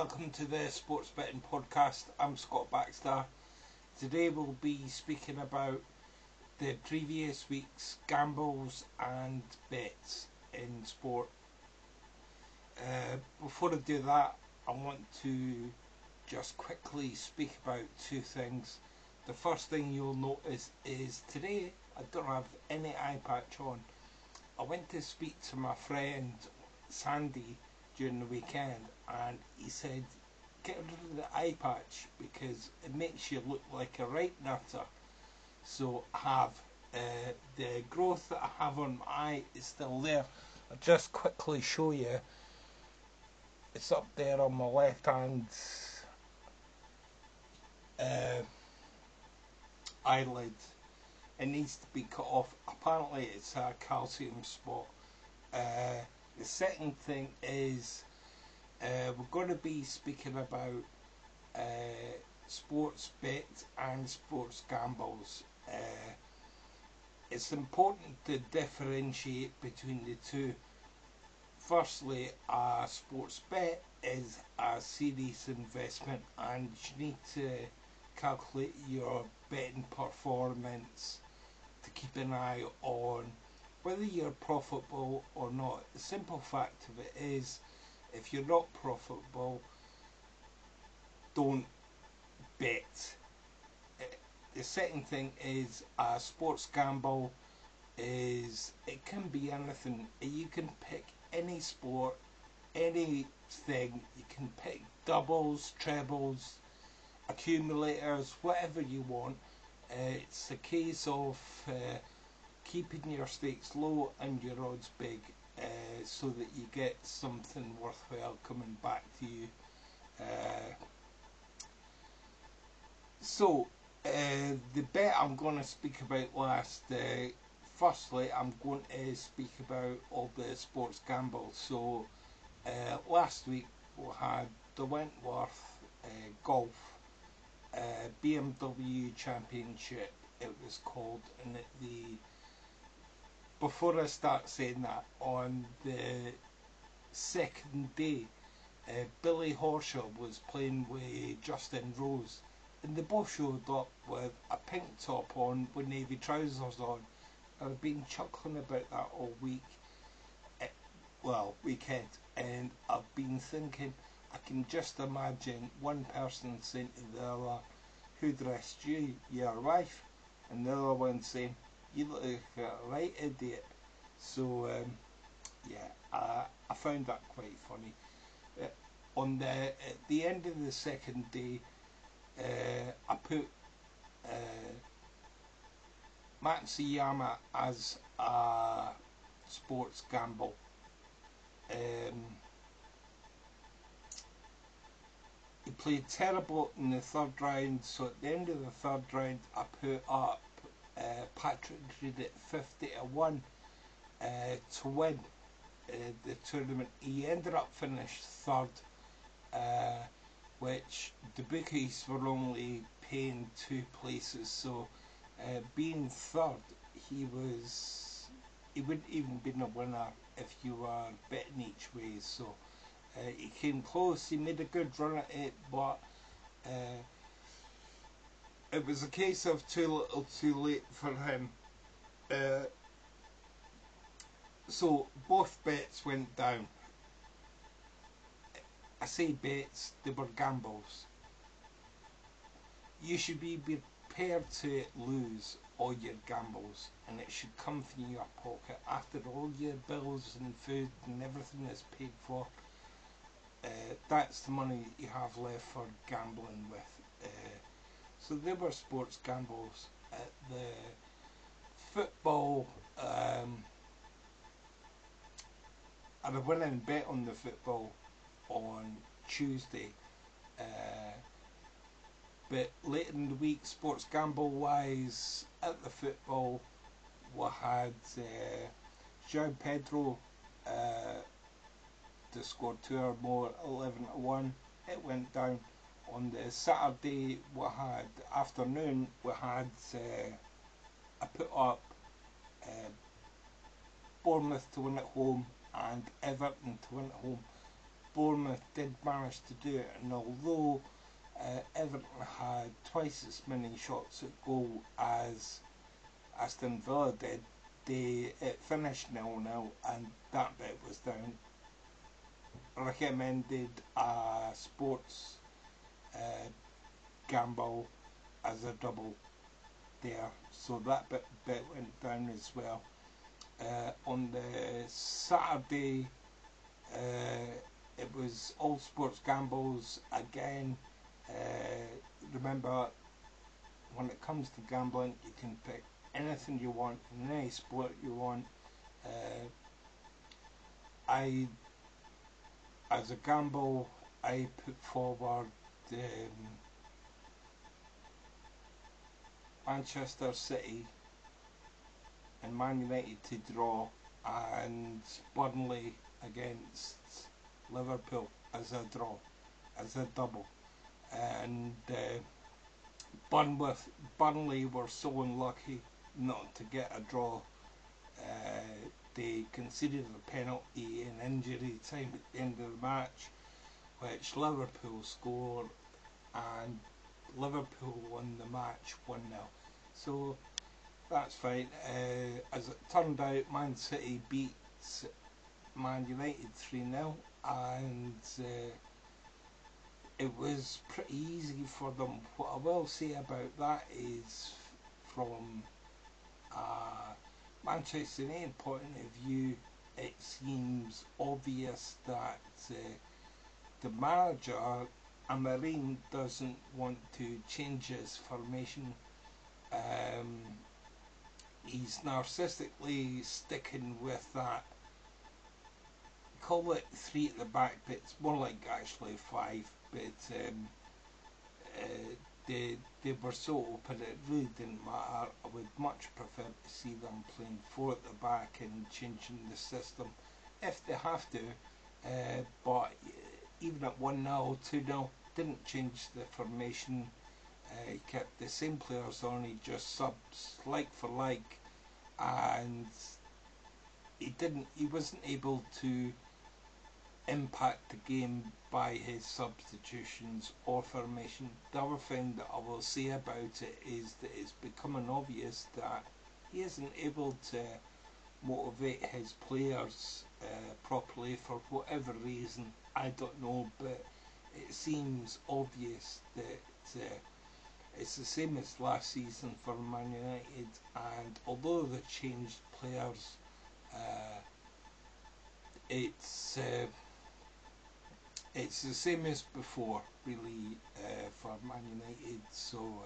welcome to the Sports Betting Podcast. I'm Scott Baxter. Today we'll be speaking about the previous week's gambles and bets in sport. Before I do that, I want to just quickly speak about two things. The first thing you'll notice is today I don't have any eye patch on. I went to speak to my friend Sandy during the weekend, and he said get rid of the eye patch because it makes you look like a right nutter. So I have the growth that I have on my eye is still there. I'll just quickly show you. It's up there on my left hand eyelid. It needs to be cut off. Apparently it's a calcium spot. The second thing is we're going to be speaking about sports bets and sports gambles. It's important to differentiate between the two. Firstly, a sports bet is a serious investment and you need to calculate your betting performance to keep an eye on whether you're profitable or not. The simple fact of it is, if you're not profitable, don't bet. The second thing is a sports gamble is it can be anything. You can pick any sport, anything. You can pick doubles, trebles, accumulators, whatever you want. It's a case of keeping your stakes low and your odds big, so that you get something worthwhile coming back to you. The bet I'm going to speak about last. Firstly, I'm going to speak about all the sports gambles. So last week we had the Wentworth Golf BMW Championship, it was called, and before I start saying that, on the second day, Billy Horschel was playing with Justin Rose, and they both showed up with a pink top on with navy trousers on. I've been chuckling about that all week, weekend, and I've been thinking, I can just imagine one person saying to the other, "Who dressed you? Your wife?" And the other one saying, "You look like a right idiot." So I found that quite funny. At the end of the second day, I put Matsuyama as a sports gamble. He played terrible in the third round, so at the end of the third round I put up Patrick Reed at 50-1 to win the tournament. He ended up finished third, which the bookies were only paying 2 places, so being third, he wouldn't even been a winner if you were betting each way. So he came close, he made a good run at it, but it was a case of too little too late for him. So both bets went down. I say bets, they were gambles. You should be prepared to lose all your gambles, and it should come from your pocket after all your bills and food and everything is paid for. That's the money that you have left for gambling with. So there were sports gambles. At the football, I had a winning bet on the football on Tuesday, but later in the week, sports gamble wise, at the football we had João Pedro to score 2 or more, 11-1. It went down. On the Saturday afternoon we had I put up Bournemouth to win at home and Everton to win at home. Bournemouth did manage to do it, and although Everton had twice as many shots at goal as Aston Villa did, it finished 0-0, and that bit was down. Recommended a sports uh, gamble as a double there, so that bit went down as well. On the Saturday, it was all sports gambles again. Remember, when it comes to gambling, you can pick anything you want in any sport you want. I, as a gamble, I put forward Manchester City and Man United to draw, and Burnley against Liverpool as a draw, as a double. And Burnley were so unlucky not to get a draw. They conceded a penalty in injury time at the end of the match, which Liverpool scored, and Liverpool won the match 1-0. So that's fine. As it turned out, Man City beat Man United 3-0, and it was pretty easy for them. What I will say about that is, from a Manchester United point of view, it seems obvious that the manager, Amarim, doesn't want to change his formation. He's narcissically sticking with that, call it 3 at the back, but it's more like actually 5. But they were so open, it really didn't matter. I would much prefer to see them playing 4 at the back and changing the system if they have to. But even at 1-0, 2-0, didn't change the formation. He kept the same players on, he just subs like for like, and he wasn't able to impact the game by his substitutions or formation. The other thing that I will say about it is that it's becoming obvious that he isn't able to motivate his players properly for whatever reason. I don't know, but it seems obvious that it's the same as last season for Man United, and although they changed players, it's the same as before, really, for Man United. So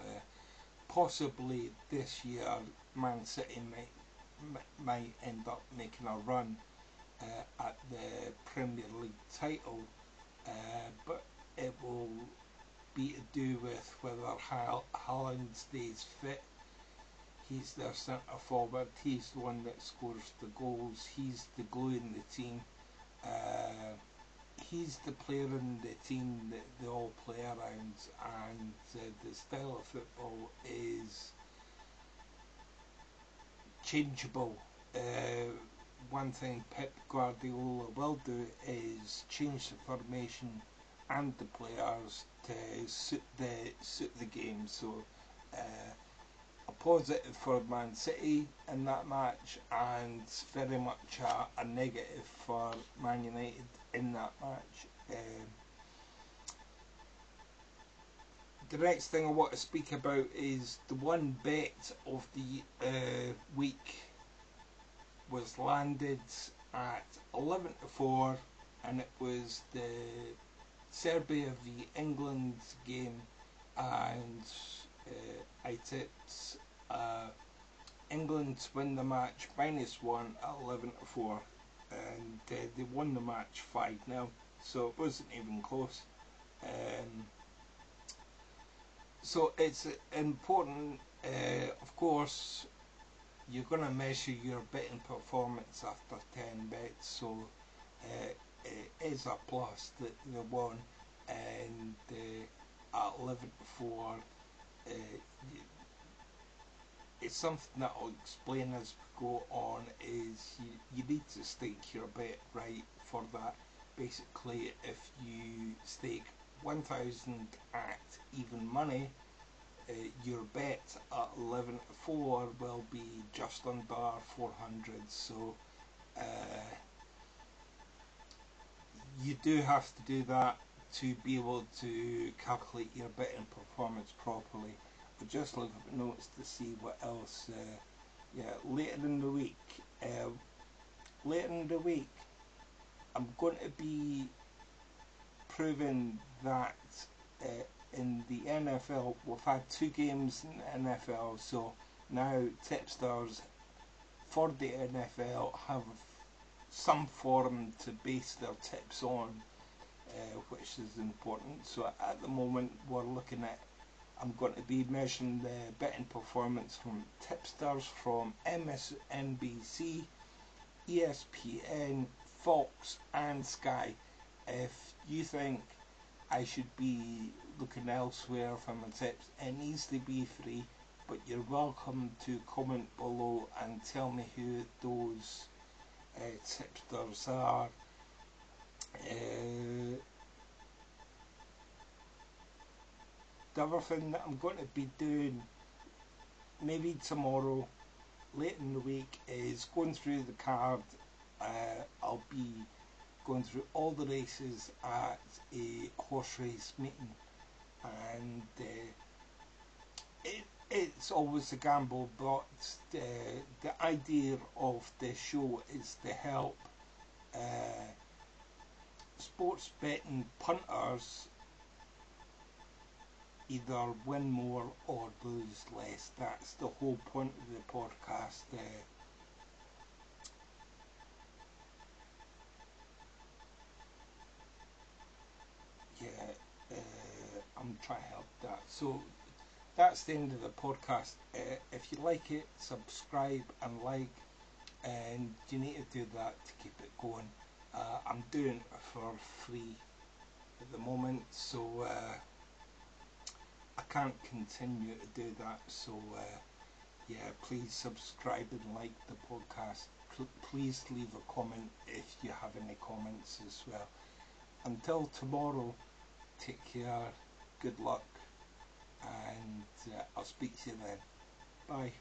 possibly this year, Man City might end up making a run at the Premier League title, but it will be to do with whether Haaland stays fit. He's their centre forward, he's the one that scores the goals, he's the glue in the team. He's the player in the team that they all play around, and the style of football is changeable. One thing Pep Guardiola will do is change the formation and the players to suit the game. So a positive for Man City in that match, and very much a negative for Man United in that match. The next thing I want to speak about is the one bet of the week was landed at 11-4, and it was the Serbia v England game, and I tipped England to win the match -1 at 11-4, and they won the match 5-0, so it wasn't even close. So it's important, of course, you're going to measure your betting performance after 10 bets, so it is a plus that they won, and at 11-4, it's something that I'll explain as we go on. Is you need to stake your bet right for that. basically if you stake 1,000 at even money, your bet at 11 to 4 will be just under 400. So you do have to do that to be able to calculate your betting performance properly. But just look at notes to see what else. Later in the week. I'm going to be proving that in the NFL, we've had 2 games in the NFL, so now tipsters for the NFL have some form to base their tips on, which is important. So at the moment we're looking at, I'm going to be measuring the betting performance from tipsters from MSNBC, ESPN, Fox and Sky. If you think I should be looking elsewhere for my tips, it needs to be free, but you're welcome to comment below and tell me who those tipsters are. The other thing that I'm going to be doing maybe tomorrow late in the week is going through the card. I'll be going through all the races at a horse race meeting, and it's always a gamble, but the idea of this show is to help sports betting punters either win more or lose less. That's the whole point of the podcast. I'm trying to help that. So that's the end of the podcast. If you like it, subscribe and like, and you need to do that to keep it going. I'm doing it for free at the moment, so I can't continue to do that. So please subscribe and like the podcast. Please leave a comment if you have any comments as well. Until tomorrow, take care, good luck, and I'll speak to you then. Bye.